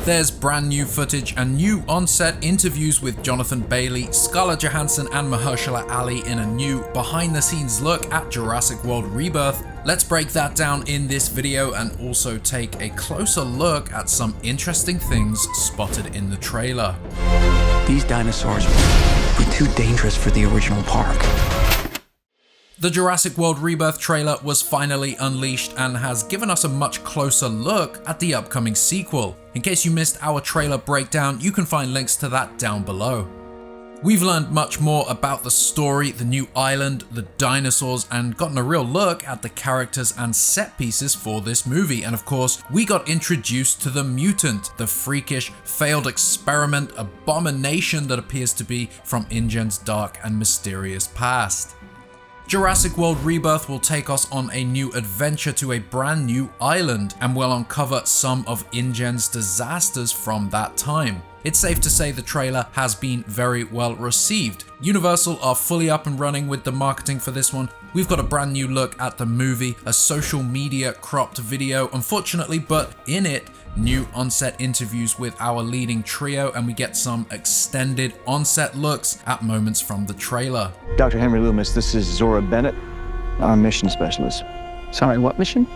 There's brand new footage and new on-set interviews with Jonathan Bailey, Scarlett Johansson and Mahershala Ali in a new behind-the-scenes look at Jurassic World Rebirth. Let's break that down in this video and also take a closer look at some interesting things spotted in the trailer. These dinosaurs were too dangerous for the original park. The Jurassic World Rebirth trailer was finally unleashed and has given us a much closer look at the upcoming sequel. In case you missed our trailer breakdown, you can find links to that down below. We've learned much more about the story, the new island, the dinosaurs, and gotten a real look at the characters and set pieces for this movie. And of course, we got introduced to the mutant, the freakish, failed experiment abomination that appears to be from InGen's dark and mysterious past. Jurassic World Rebirth will take us on a new adventure to a brand new island and will uncover some of InGen's disasters from that time. It's safe to say the trailer has been very well received. Universal are fully up and running with the marketing for this one. We've got a brand new look at the movie, a social media cropped video, unfortunately, but in it, new on-set interviews with our leading trio, and we get some extended on-set looks at moments from the trailer. Dr. Henry Loomis, this is Zora Bennett. I'm mission specialist. Sorry, what mission?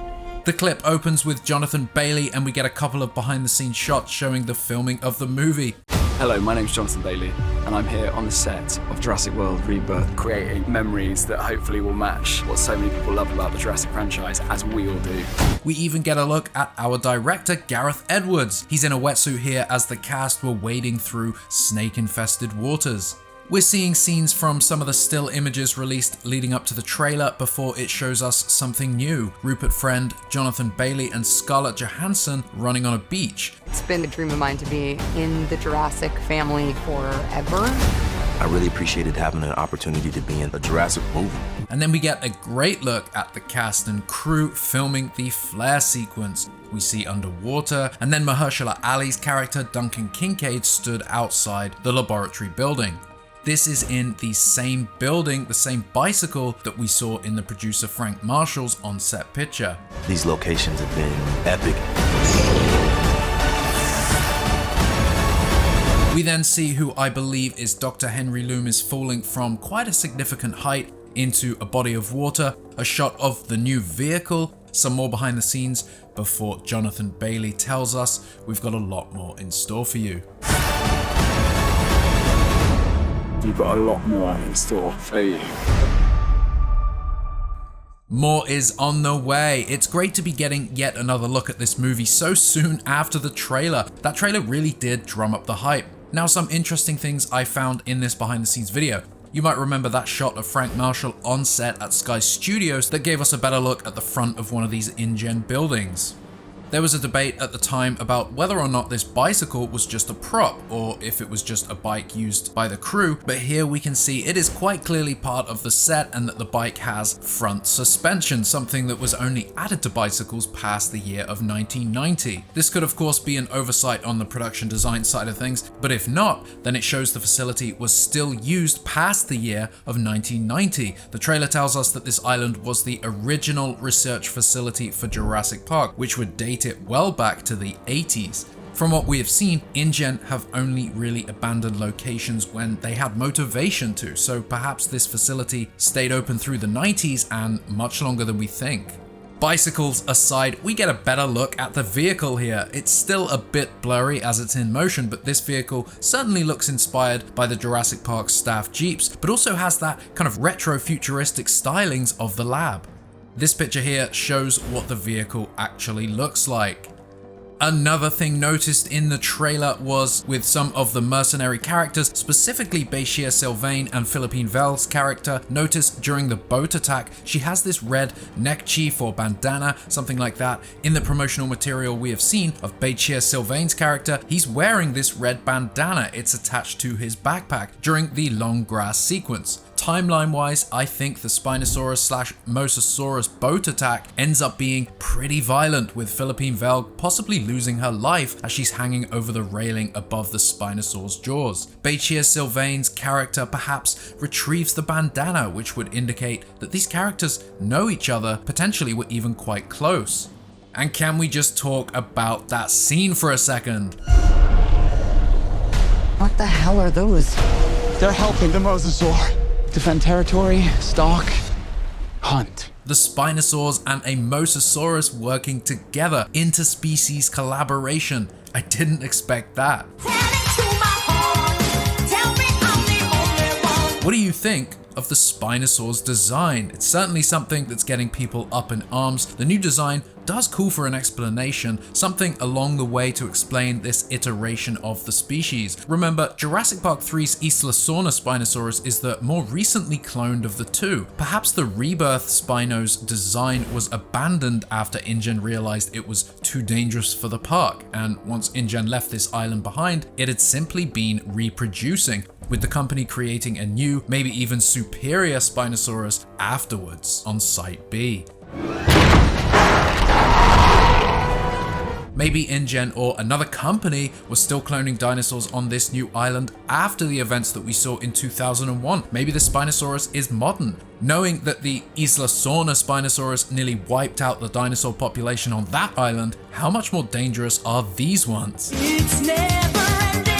The clip opens with Jonathan Bailey and we get a couple of behind-the-scenes shots showing the filming of the movie. Hello, my name's Jonathan Bailey and I'm here on the set of Jurassic World Rebirth, creating memories that hopefully will match what so many people love about the Jurassic franchise, as we all do. We even get a look at our director, Gareth Edwards. He's in a wetsuit here as the cast were wading through snake-infested waters. We're seeing scenes from some of the still images released leading up to the trailer before it shows us something new. Rupert Friend, Jonathan Bailey and Scarlett Johansson running on a beach. It's been a dream of mine to be in the Jurassic family forever. I really appreciated having an opportunity to be in a Jurassic movie. And then we get a great look at the cast and crew filming the flare sequence. We see underwater, and then Mahershala Ali's character Duncan Kincaid stood outside the laboratory building. This is in the same building, the same bicycle that we saw in the producer Frank Marshall's on-set picture. These locations have been epic. We then see who I believe is Dr. Henry Loomis falling from quite a significant height into a body of water, a shot of the new vehicle, some more behind the scenes before Jonathan Bailey tells us we've got a lot more in store for you. You've got a lot more in store for you. More is on the way. It's great to be getting yet another look at this movie so soon after the trailer. That trailer really did drum up the hype. Now, some interesting things I found in this behind the scenes video. You might remember that shot of Frank Marshall on set at Sky Studios that gave us a better look at the front of one of these InGen buildings. There was a debate at the time about whether or not this bicycle was just a prop or if it was just a bike used by the crew, but here we can see it is quite clearly part of the set and that the bike has front suspension, something that was only added to bicycles past the year of 1990. This could of course be an oversight on the production design side of things, but if not, then it shows the facility was still used past the year of 1990. The trailer tells us that this island was the original research facility for Jurassic Park, which would date it well back to the 80s. From what we have seen, InGen have only really abandoned locations when they had motivation to, so perhaps this facility stayed open through the 90s and much longer than we think. Bicycles aside, we get a better look at the vehicle here. It's still a bit blurry as it's in motion, but this vehicle certainly looks inspired by the Jurassic Park staff Jeeps, but also has that kind of retro-futuristic stylings of the lab. This picture here shows what the vehicle actually looks like. Another thing noticed in the trailer was with some of the mercenary characters, specifically Bashir Sylvain and Philippine Vel's character. Notice during the boat attack, she has this red neckerchief or bandana, something like that. In the promotional material we have seen of Bashir Sylvain's character, he's wearing this red bandana. It's attached to his backpack during the long grass sequence. Timeline wise, I think the Spinosaurus/Mosasaurus boat attack ends up being pretty violent, with Philippine Vel possibly losing her life as she's hanging over the railing above the Spinosaur's jaws. Bashir Sylvain's character perhaps retrieves the bandana, which would indicate that these characters know each other, potentially were even quite close. And can we just talk about that scene for a second? What the hell are those? They're helping the mosasaur defend territory, stalk, hunt. The Spinosaurs and a Mosasaurus working together, interspecies collaboration. I didn't expect that. What do you think of the Spinosaur's design? It's certainly something that's getting people up in arms. The new design does call for an explanation, something along the way to explain this iteration of the species. Remember, Jurassic Park 3's Isla Sorna Spinosaurus is the more recently cloned of the two. Perhaps the Rebirth Spinos design was abandoned after InGen realized it was too dangerous for the park, and once InGen left this island behind, it had simply been reproducing, with the company creating a new, maybe even superior Spinosaurus afterwards on Site B. Maybe InGen or another company was still cloning dinosaurs on this new island after the events that we saw in 2001. Maybe the Spinosaurus is modern. Knowing that the Isla Sorna Spinosaurus nearly wiped out the dinosaur population on that island, how much more dangerous are these ones? It's never ending.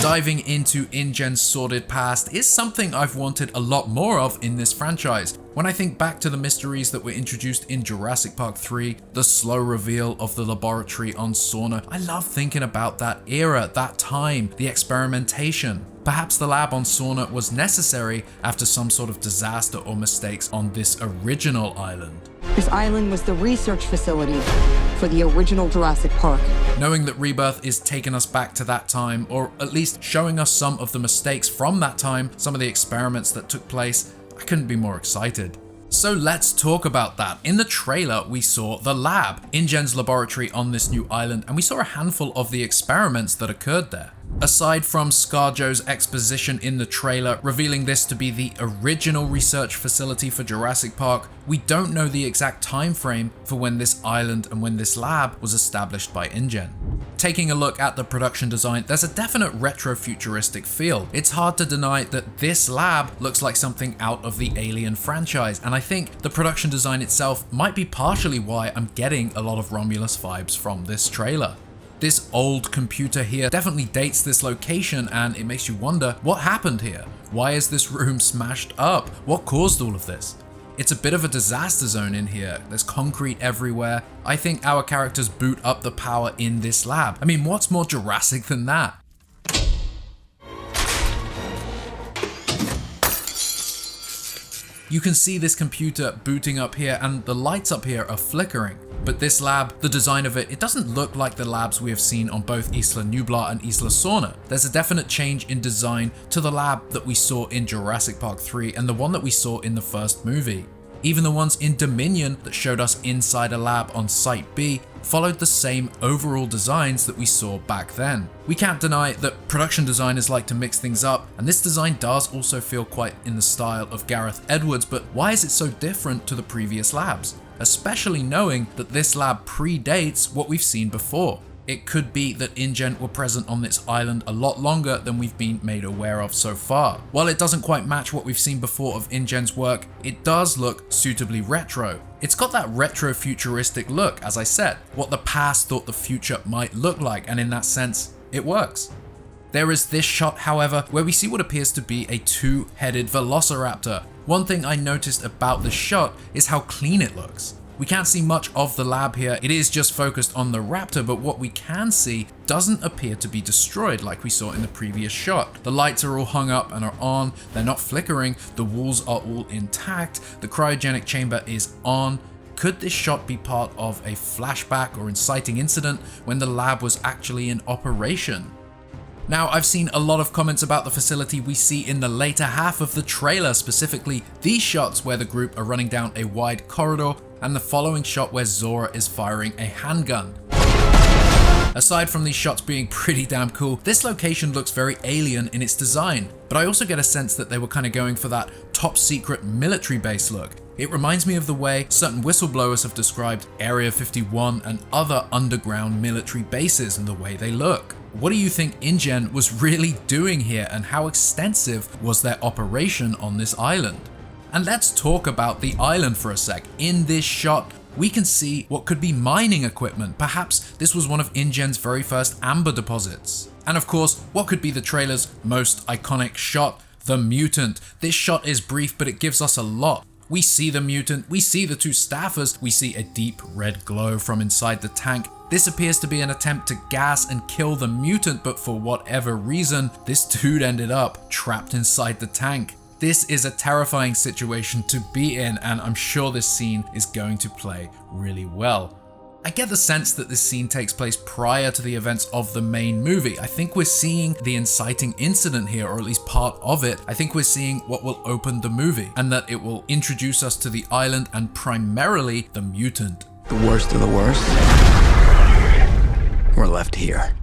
Diving into InGen's sordid past is something I've wanted a lot more of in this franchise. When I think back to the mysteries that were introduced in Jurassic Park 3, the slow reveal of the laboratory on Sorna, I love thinking about that era, that time, the experimentation. Perhaps the lab on Sorna was necessary after some sort of disaster or mistakes on this original island. This island was the research facility for the original Jurassic Park. Knowing that Rebirth is taking us back to that time, or at least showing us some of the mistakes from that time, some of the experiments that took place, I couldn't be more excited. So let's talk about that. In the trailer, we saw the lab, InGen's laboratory on this new island, and we saw a handful of the experiments that occurred there. Aside from ScarJo's exposition in the trailer, revealing this to be the original research facility for Jurassic Park, we don't know the exact time frame for when this island and when this lab was established by InGen. Taking a look at the production design, there's a definite retro-futuristic feel. It's hard to deny that this lab looks like something out of the Alien franchise, and I think the production design itself might be partially why I'm getting a lot of Romulus vibes from this trailer. This old computer here definitely dates this location, and it makes you wonder what happened here. Why is this room smashed up? What caused all of this? It's a bit of a disaster zone in here. There's concrete everywhere. I think our characters boot up the power in this lab. I mean, what's more Jurassic than that? You can see this computer booting up here, and the lights up here are flickering. But this lab, the design of it, it doesn't look like the labs we have seen on both Isla Nublar and Isla Sorna. There's a definite change in design to the lab that we saw in Jurassic Park 3 and the one that we saw in the first movie. Even the ones in Dominion that showed us inside a lab on Site B followed the same overall designs that we saw back then. We can't deny that production designers like to mix things up, and this design does also feel quite in the style of Gareth Edwards, but why is it so different to the previous labs? Especially knowing that this lab predates what we've seen before. It could be that InGen were present on this island a lot longer than we've been made aware of so far. While it doesn't quite match what we've seen before of InGen's work, it does look suitably retro. It's got that retro-futuristic look, as I said, what the past thought the future might look like, and in that sense, it works. There is this shot, however, where we see what appears to be a two-headed velociraptor. One thing I noticed about the shot is how clean it looks. We can't see much of the lab here, it is just focused on the raptor, but what we can see doesn't appear to be destroyed like we saw in the previous shot. The lights are all hung up and are on, they're not flickering, the walls are all intact, the cryogenic chamber is on. Could this shot be part of a flashback or inciting incident when the lab was actually in operation? Now, I've seen a lot of comments about the facility we see in the later half of the trailer, specifically these shots where the group are running down a wide corridor and the following shot where Zora is firing a handgun. Aside from these shots being pretty damn cool, this location looks very alien in its design, but I also get a sense that they were kind of going for that top secret military base look. It reminds me of the way certain whistleblowers have described Area 51 and other underground military bases and the way they look. What do you think InGen was really doing here, and how extensive was their operation on this island? And let's talk about the island for a sec. In this shot, we can see what could be mining equipment. Perhaps this was one of InGen's very first amber deposits. And of course, what could be the trailer's most iconic shot? The mutant. This shot is brief, but it gives us a lot. We see the mutant, we see the two staffers, we see a deep red glow from inside the tank. This appears to be an attempt to gas and kill the mutant, but for whatever reason, this dude ended up trapped inside the tank. This is a terrifying situation to be in, and I'm sure this scene is going to play really well. I get the sense that this scene takes place prior to the events of the main movie. I think we're seeing the inciting incident here, or at least part of it. I think we're seeing what will open the movie, and that it will introduce us to the island and primarily the mutant. The worst of the worst. We're left here.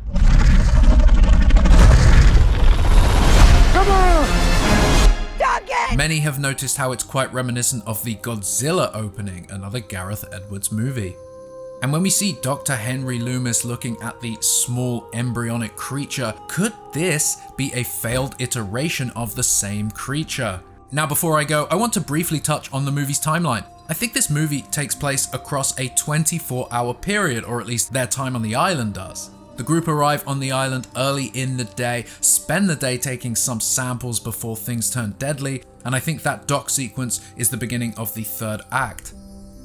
Come on! Duncan! Many have noticed how it's quite reminiscent of the Godzilla opening, another Gareth Edwards movie. And when we see Dr. Henry Loomis looking at the small embryonic creature, could this be a failed iteration of the same creature? Now before I go, I want to briefly touch on the movie's timeline. I think this movie takes place across a 24-hour period, or at least their time on the island does. The group arrive on the island early in the day, spend the day taking some samples before things turn deadly, and I think that dock sequence is the beginning of the third act.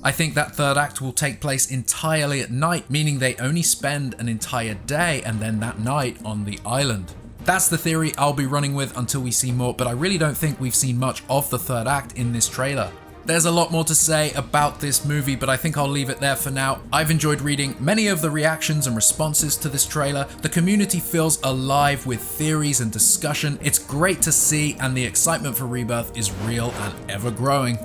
I think that third act will take place entirely at night, meaning they only spend an entire day and then that night on the island. That's the theory I'll be running with until we see more, but I really don't think we've seen much of the third act in this trailer. There's a lot more to say about this movie, but I think I'll leave it there for now. I've enjoyed reading many of the reactions and responses to this trailer. The community feels alive with theories and discussion. It's great to see, and the excitement for Rebirth is real and ever growing.